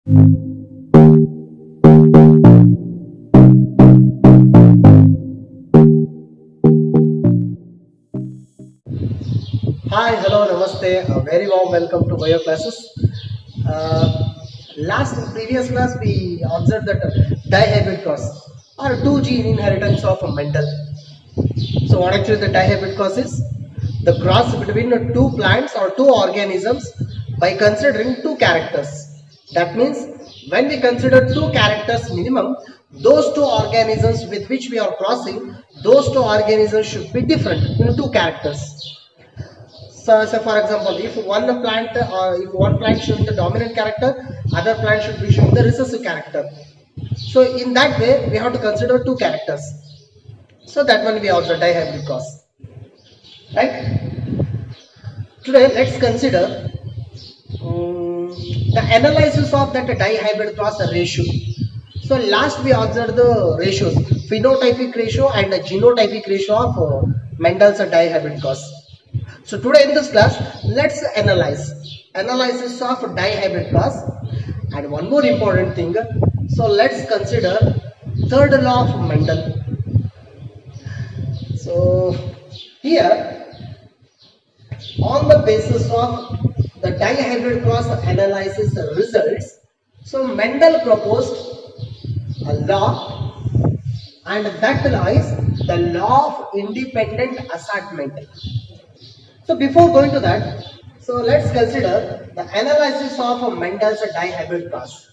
Hi, hello, namaste. A very warm welcome to Bio classes. Uh, Last previous class we observed that dihybrid cross or two gene inheritance of Mendel. So what actually the dihybrid cross is? The cross between the two plants or two organisms by considering two characters. That means when we consider two characters minimum, those two organisms with which we are crossing, those two organisms should be different in two characters. So for example, if one plant showing the dominant character, other plant should be showing the recessive character. So in that way, we have to consider two characters. So that one we also dihybrid cross, right? Today, let's consider the analysis of that dihybrid cross ratio. So last we observed the ratios, phenotypic ratio and the genotypic ratio of Mendel's dihybrid cross. So today in this class, let's analyze analysis of dihybrid cross, and one more important thing. So let's consider third law of Mendel. So here, on the basis of the dihybrid cross analysis results, so Mendel proposed a law, and that law is the law of independent assortment. So before going to that, so let's consider the analysis of Mendel's dihybrid cross.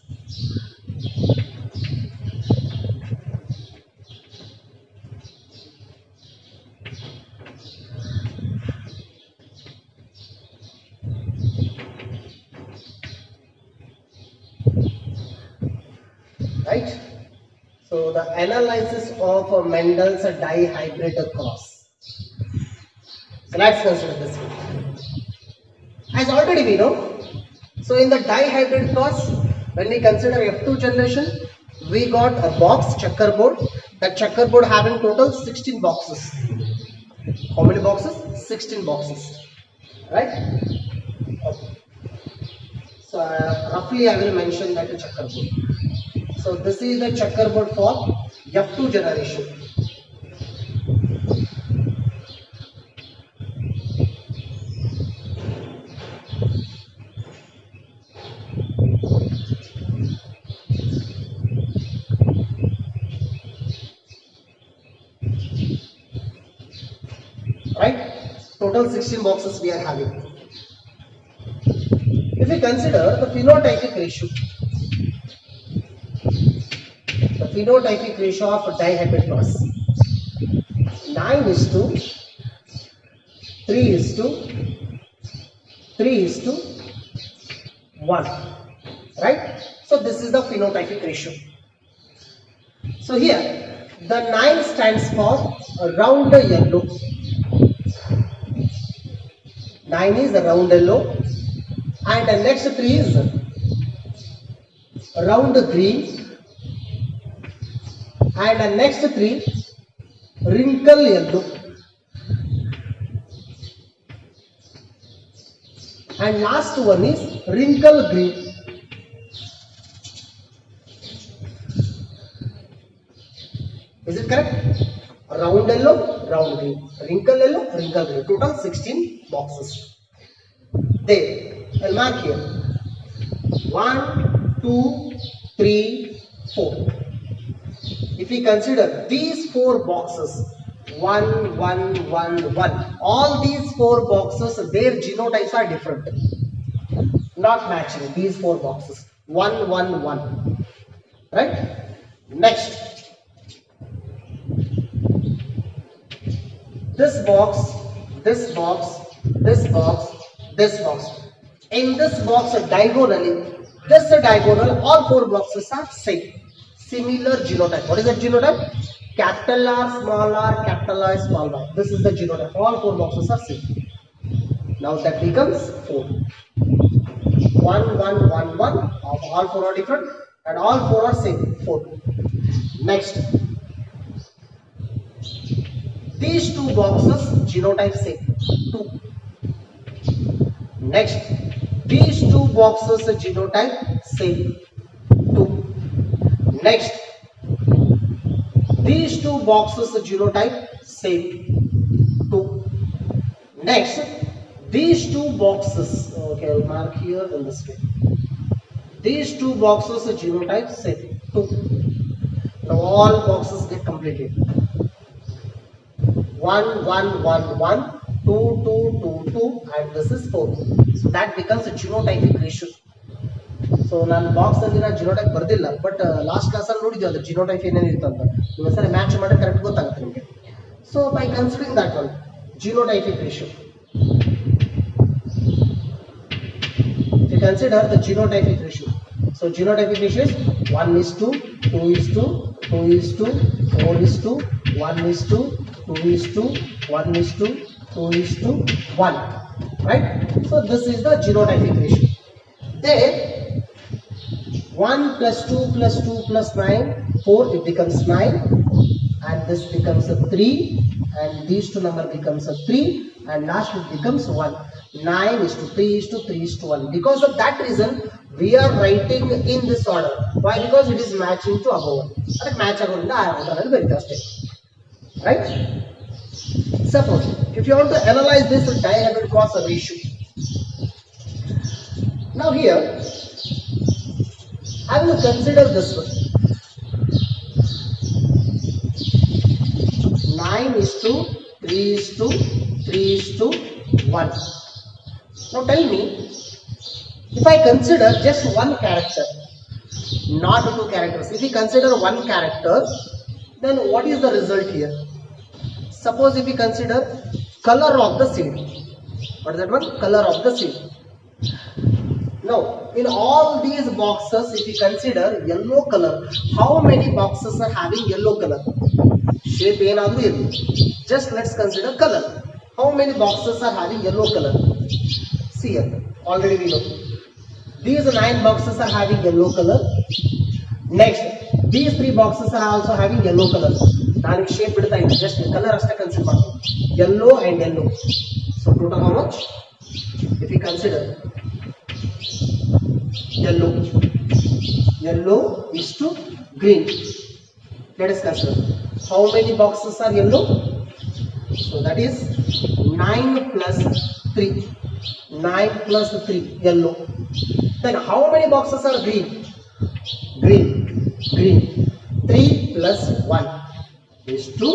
Right? So the analysis of Mendel's dihybrid cross. So let's consider this one. As already we know, so in the dihybrid cross, when we consider F2 generation, we got a box checkerboard. That checkerboard having total 16 boxes. How many boxes? 16 boxes. Right? Okay. So roughly I will mention that checkerboard. So this is the checkerboard for F2 generation. Right? Total 16 boxes we are having. If we consider the phenotypic ratio, of dihybrid cross, 9 is to 3 is to 3 is to 1, right? So this is the phenotypic ratio. So here the 9 stands for round yellow. 9 is round yellow, and the next 3 is round green, and the next 3 wrinkle yellow, and last one is wrinkle green. Is it correct? Round yellow, round green, wrinkle yellow, wrinkle green. Total 16 boxes. There, I'll mark here. 1, 2, 3, 4. If we consider these 4 boxes, 1, 1, 1, 1, all these 4 boxes, their genotypes are different. Not matching these 4 boxes. 1, 1, 1. Right? Next. This box, this box, this box, this box. In this box diagonally, this diagonal, all 4 boxes are same. Similar genotype. What is that genotype? Capital R, small r, capital I, small y. This is the genotype. All 4 boxes are same. Now that becomes 4. 1, 1, 1, 1. All 4 are different and all 4 are same. 4. Next. These 2 boxes genotype same. 2. Next. These 2 boxes genotype same. 2. Next, these two boxes genotype same, 2. Next, these two boxes, okay, I'll mark here in this way. These two boxes genotype same, 2. Now all boxes get completed. 1 1 1 1 2 2 2 2 and this is 4. So that becomes a genotypic ratio. So ನಾನು box ಅಲ್ಲಿ ನಾನು genotype ಬರ್ದಿಲ್ಲ, but last class ಅಲ್ಲಿ ನೋಡಿದ್ವಿ ಅದ್ರ genotype ಏನೇನಿತ್ತು ಅಂತ. ನೀವು ಸರಿ match ಮಾಡಿ ಕರೆಕ್ಟ್ ಗೊತ್ತಾಗುತ್ತೆ ನಿಮಗೆ. So by considering that one genotypic ratio, if you consider the genotypic ratio, so genotypic ratio is 1:2, 2:2, 2:2, 4:2, 1:2, 2:2, 1:2, 2:1, right? So this is the genotypic ratio. Then 1 plus 2 plus 2 plus 9, 4, it becomes 9, and this becomes a 3, and these two number becomes a 3, and last it becomes 1. 9:3:3:1. Because of that reason, we are writing in this order. Why? Because it is matching to above one. That match agorinda I order alli barite ashte. Right? Suppose if you want to analyze this dihybrid cross ratio. Now here I will consider this one. 9:3:3:1. Now tell me, if I consider just one character, not two characters, if we consider one character, then what is the result here? Suppose if we consider color of the seed. What is that one? Color of the seed. Now, in all these boxes, if we consider yellow color, how many boxes are having yellow color? Shape ಏನಾದರೂ ಇರಲಿ. Just let's consider color. How many boxes are having yellow color? See here, already we know. These 9 boxes are having yellow color. Next, these 3 boxes are also having yellow color. ನಾನು shape ಬಿಡ್ತಾ ಇದ್ದೀನಿ, just color ಅಷ್ಟೇ consider ಮಾಡಿ. Yellow and yellow. So total how much? If we consider yellow is to green. Let us consider how many boxes are yellow. So that is 9 plus 3. 9 plus 3 yellow. Then how many boxes are green? Green. 3 plus 1 is to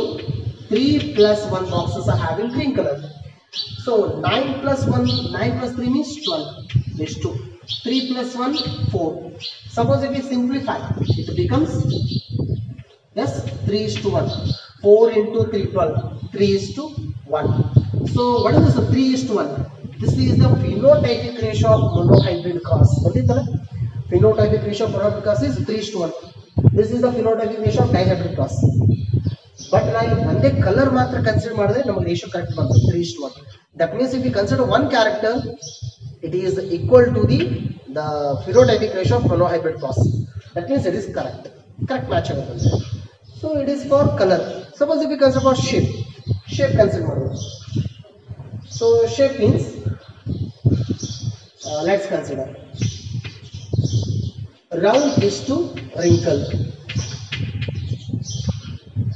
3 plus 1 boxes are having green color. So 9 plus 3 means 12 is 2. 3 plus 1, 4. Suppose if we simplify, it becomes, yes, 3:1. 4 into 3, 12. 3:1. So what is this? 3:1. This is the phenotypic ratio of monohybrid cross. Phenotypic ratio of monohybrid cross is 3:1. This is the phenotypic ratio of dihybrid cross. But now one day color matra consider madre namak ratio correct banthe 3:1. That means if we consider one character, it is equal to the phenotypic ratio of monohybrid cross. That means it is correct match agutte. So it is for color. Suppose if we consider for shape consider madodu. So shape means let's consider round is to wrinkle.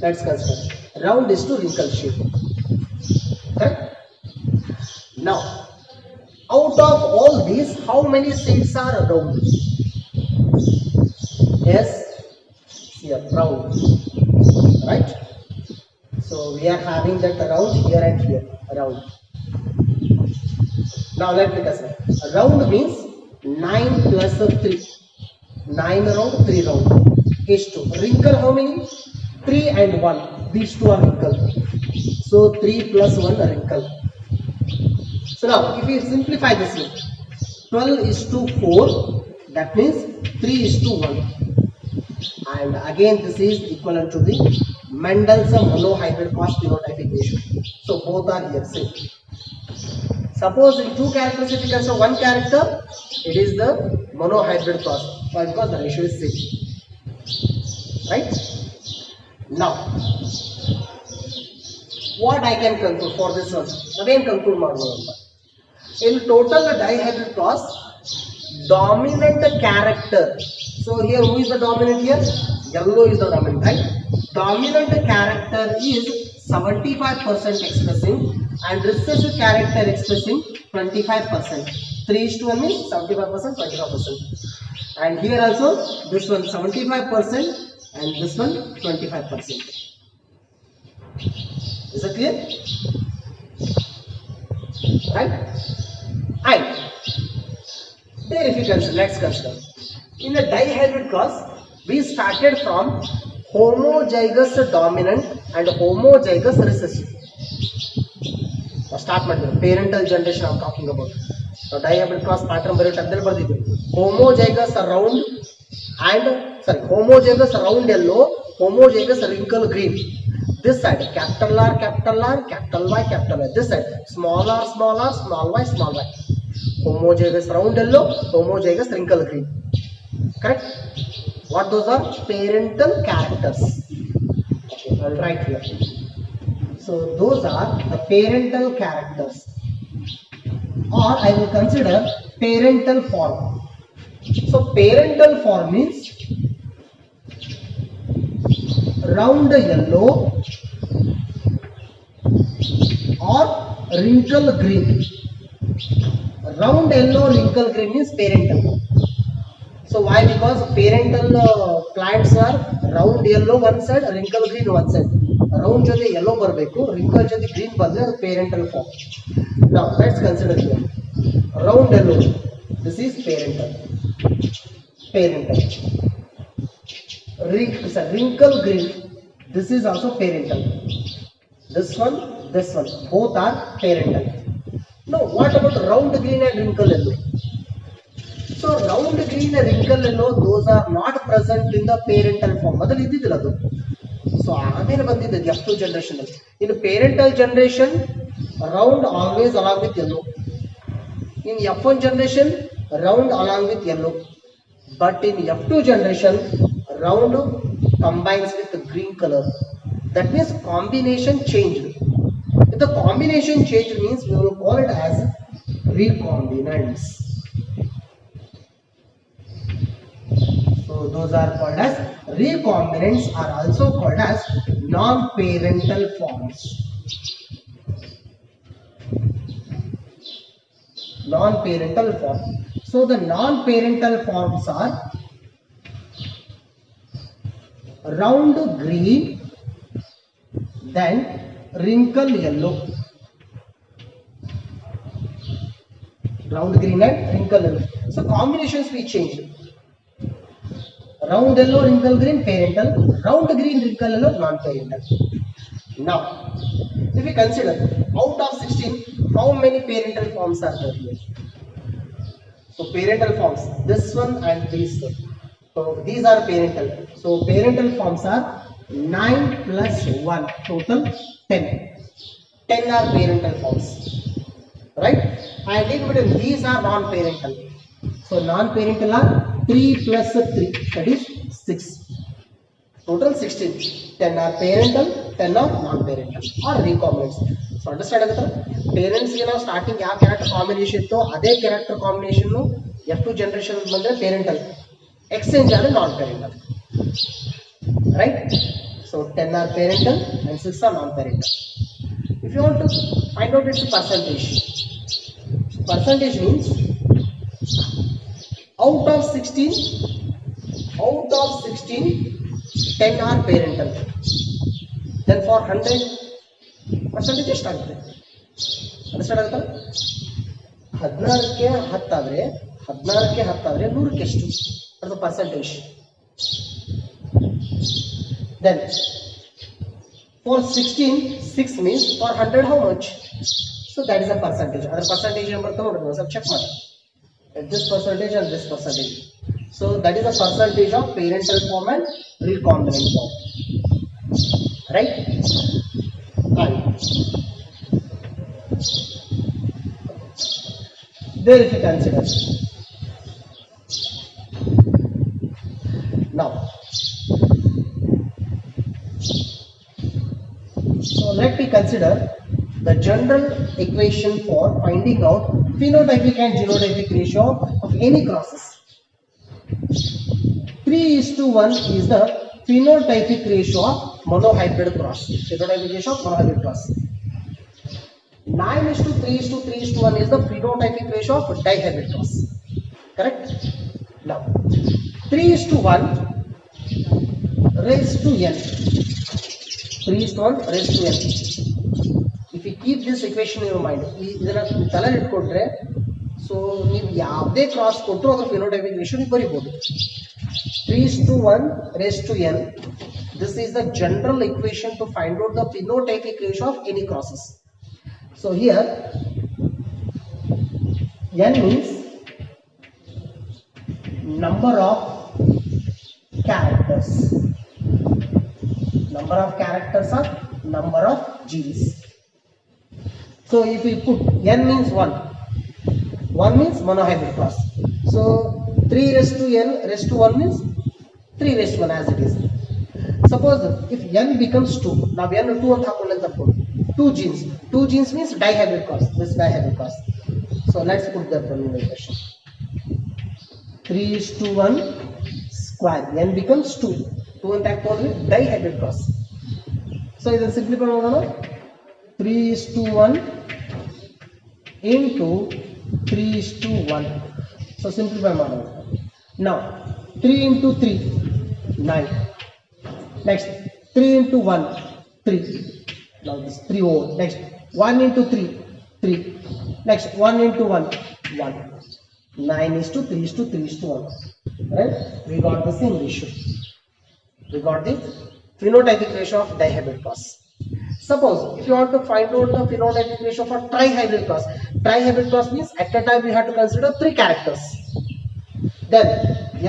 Let's consider round is to wrinkle shape. Correct? Now, out of all these, how many seeds are round? Yes, here round, right? So we are having that round here and here, round. Now let me consider. Round means 9 plus 3. 9 round, 3 round is 2. Wrinkle how many? 3 and 1. These two are wrinkle. So 3 plus 1 wrinkle. So now if we simplify this way, 12 is to 4. That means 3 is to 1. And again this is equivalent to the Mendelssohn monohybrid cross phenotypic ratio. So both are here same. Suppose in 2 characters, if you consider one character, it is the monohybrid cross. Why? Because the ratio is same. Right? Now, what I can conclude for this one? Again conclude ಮಾಡಬಹುದು. In total dihybrid cross, dominant character. So here who is the dominant here? Yellow is the dominant, right? Dominant character is 75% expressing and recessive character expressing 25%. 3:1 means 75%, 25%. And here also this one 75% and this one 25%. Is it clear? Right? And there if you consider, let's consider. In the dihybrid class, we started from homozygous dominant and homozygous recessive. Now start ಮಾಡಿದ್ರು parental generation I'm talking about. Now dihybrid class pattern ಬರೆಯೋ ಟೈಮಲ್ಲಿ ಬರ್ದಿದ್ದು homozygous round and homozygous round yellow, homozygous wrinkle green. This side capital R, capital R, capital Y, capital Y. This side small r, small r, small y, small y. Homozygous round yellow, homozygous wrinkle green. Correct? What those are? Parental characters. Okay, I'll write here. So those are the parental characters, or I will consider parental form. So parental form means round yellow or wrinkle green. Round yellow, wrinkle green means parental. So why? Because parental plants are round yellow one side, wrinkle green one side. Round jodi yellow barbeku, wrinkle jodi green bandre adu parental form. Now let's consider here. Round yellow, this is parental. Parental. Wrinkle green, this is also parental. This one, both are parental. Now what about round green and wrinkle yellow? So round green and wrinkle yellow, those are not present in the parental form. Madal ididilla adu. So ಆಮೇಲೆ ಬಂದಿದ್ದು F2 generation. In parental generation, round always along with yellow. In F1 generation, round along with yellow. But in F2 generation, round combines with green color. That means combination changed. If the combination changed means we will call it as recombinants. So those are called as recombinants, are also called as non-parental forms. Non-parental form. So the non-parental forms are round green, then wrinkle yellow. Round green and wrinkle yellow. So combinations we changed. Round yellow, wrinkle green, parental. Round green, wrinkle yellow, non-parental. Now, if we consider out of 16, how many parental forms are there here? So parental forms, this one and these one. So these are parental. So parental forms are 9 plus 1, total 10. 10 are parental forms. Right? And in between these are non-parental. So non-parental are 3 plus 3, that is 6. Total 16. 10 are parental, 10 are non-parental or recombinants. So understand agata? Parents ge now starting ಯಾವ character combination ಇತ್ತು ಅದೇ character combination F2 generation ಬಂದ್ರೆ parental, exchange ಆದರೆ non-parental. Right? So 10 are parental and 6 are non-parental. If you want to find out its percentage, percentage means out of 16, 10 are parental. Then for 100, percentage ಎಷ್ಟಾಗುತ್ತೆ? Understand ಆಗುತ್ತಾ? 16ಕ್ಕೆ 10 ಆದರೆ 100ಕ್ಕೆ ಎಷ್ಟು? ಅದು percentage. Then for 16, 6 means for 100 how much? So that is a percentage. Other percentage number to check ಮಾಡಿ. This percentage and this percentage. So that is a percentage of parental form and recombinant form. Right? And there if you consider. Now, so let me consider the general equation for finding out phenotypic and genotypic ratio of any crosses. 3:1 is the phenotypic ratio of monohybrid cross. Phenotypic ratio of monohybrid cross. 9:3:3:1 is the phenotypic ratio of dihybrid cross. Correct? Now 3:1 raised to n. 3:1 raised to n. If you keep this equation in your mind, ಇದನ್ನ ತಲೆಯಲ್ಲಿ ಇಟ್ಕೊಂಡ್ರೆ so ನೀವು ಯಾವುದೇ cross ಕೊಟ್ಟರು ಅದರ phenotypic ratio ನೀವು ಬರೀಬಹುದು. 3:1 raised to n. This is the general equation to find out the phenotypic ratio of any crosses. So here n means number of characters. Number of characters are number of genes. So if we put n means 1 means monohybrid cross. So 3 raised to n raised to 1 means 3 raised to 1 as it is. Suppose if n becomes 2, now n 2 ಅಂತ ಹಾಕೊಳ್ಳಿ ಅಂತ ಅನ್ಕೊಳ್ಳಿ. 2 genes means dihybrid cross. This dihybrid cross. So let's put that in the equation. 3:1 square. N becomes 2. 2 ಅಂತ ಹಾಕೊಳ್ಳಿ dihybrid cross. So ಇದನ್ನು simplify ಮಾಡೋಣ. 3:1 into 3:1. So simplify ಮಾಡೋಣ. Now 3 into 3 9. Next 3 into 1 3. Now this 3 over. Next 1 into 3 3. Next 1 into 1 1. 9:3:3:1. Right? We got the same ratio. We got the phenotypic ratio of dihybrid cross. Suppose if you want to find out the phenotypic ratio for trihybrid cross. Trihybrid cross means at a time we have to consider 3 characters. Then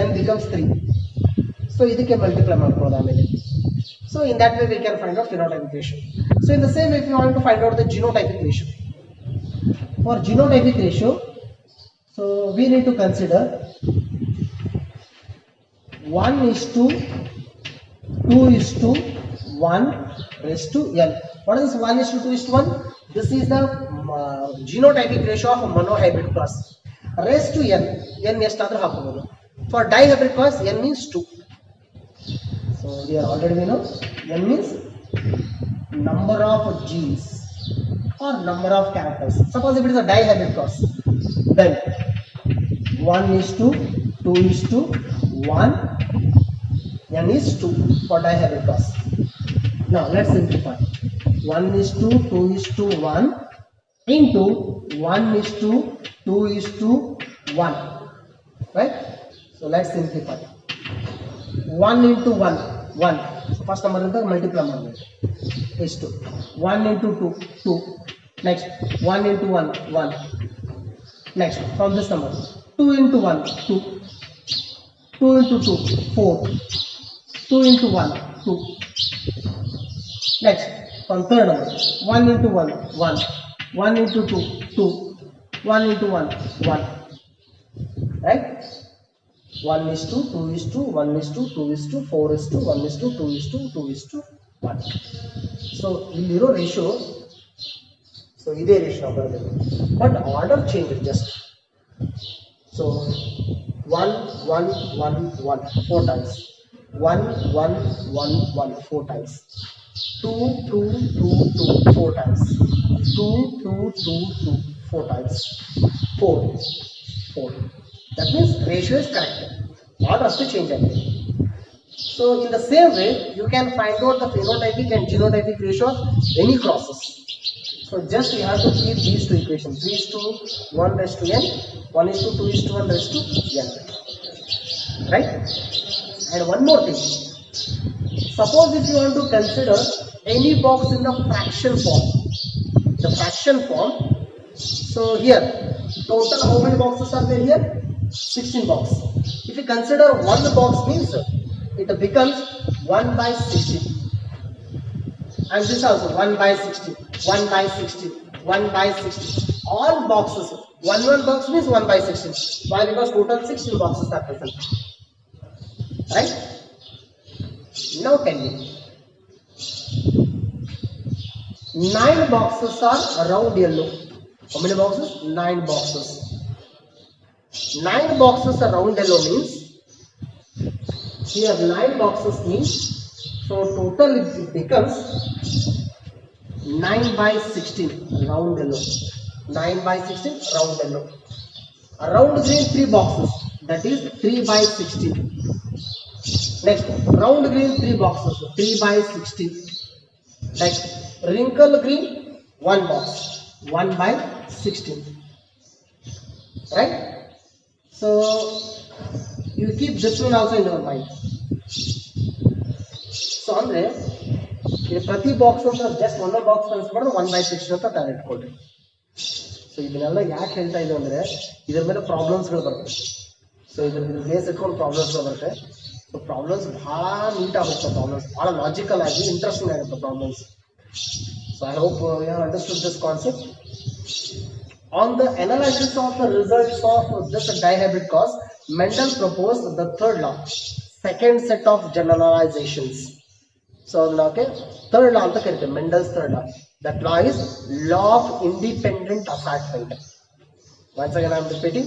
n becomes 3. So ಇದಕ್ಕೆ multiply ಮಾಡ್ಕೊಳ್ಳೋದು ಆಮೇಲೆ. So in that way we can find out phenotypic ratio. So in the same way if you want to find out the genotypic ratio. For genotypic ratio, so we need to consider 1:2:1 raised to n. What is 1:2:1? This is the genotypic ratio of a monohybrid cross. Raised to n ಎಷ್ಟಾದರೂ ಹಾಕಬಹುದು. For dihybrid cross n means 2. So here already we know n means number of genes or number of characters. Suppose if it is a dihybrid cross, then 1:2:1 n is 2 for dihybrid cross. Now let's simplify. 1:2:1 into 1:2:1. Right? So let's simplify. 1 into 1 1. So first number into multiply ಮಾಡಬೇಕು. is 2. 1 into 2 2. Next 1 into 1 1. Next from this number 2 into 1 2. 2 into 2 4. 2 into 1 2. Next from third number 1 into 1 1. 1 into 2 2. 1 into 1 1. Right? 1:2:1:2 1:2 1:2 1. So ಇಲ್ಲಿರೋ ratio so ಇದೇ ratio ಬರಬೇಕು, but order change just. So 1 1 1 1 4 times, 1 1 1 1 4 times, 2 2 2 2 4 times, 2 2 2 2 4 times, 4 4. That means ratio is correct. Order has to change again. So in the same way, you can find out the phenotypic and genotypic ratio of any crosses. So just you have to keep these two equations: 3:1 raised to n, 1:2:1 raised to n. Right? And one more thing. Suppose if you want to consider any box in the fraction form, the fraction form. So here, total how many boxes are there here? 16 boxes. If you consider one box means it becomes 1/16, and this also 1/16, 1/16, 1/16. All boxes, one box means 1/16. Why? Because total 16 boxes are present. Right? Now tell me, 9 boxes are around yellow. How many boxes? 9 boxes. 9 boxes around yellow means Here 9 boxes means, so total it becomes 9 by 16 round yellow. 9 by 16 round yellow. Round green 3 boxes, that is 3 by 16. Next round green 3 boxes, 3 by 16. Next wrinkle green 1 box, 1 by 16. Right? So you keep this one also in your mind. So andre ಪ್ರತಿ box ಅಂತ just ಒಂದೊಂದು box ಕಳಿಸ್ಬಿಟ್ಟು 1/16 ಅಂತ ತರ ಇಟ್ಕೊಳ್ರಿ. So ಇದನ್ನೆಲ್ಲ ಯಾಕೆ ಹೇಳ್ತಾ ಇದ್ದೀವಿ ಅಂದ್ರೆ ಇದ್ರ ಮೇಲೆ ಪ್ರಾಬ್ಲಮ್ಸ್ಗಳು ಬರ್ತವೆ. ಸೊ ಇದ್ರ ಬೇಸ್ ಇಟ್ಕೊಂಡು ಪ್ರಾಬ್ಲಮ್ಸ್ಗಳು ಬರುತ್ತೆ. ಸೊ ಪ್ರಾಬ್ಲಮ್ಸ್ ಭಾಳ ನೀಟಾಗಿ ಹೋಗ್ತವೆ, ಪ್ರಾಬ್ಲಮ್ಸ್ ಭಾಳ ಲಾಜಿಕಲ್ ಆಗಿ ಇಂಟ್ರೆಸ್ಟಿಂಗ್ ಆಗುತ್ತೆ problems. So I hope you have understood this concept. On the analysis of the results of this dihybrid cause, Mendel proposed the third law, second set of generalizations. So okay, third law anta karite, Mendel's third law. That law is law of independent assortment. Once again I am repeating,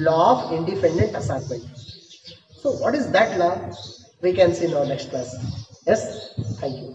law of independent assortment. So what is that law? We can see in our next class. Yes, thank you.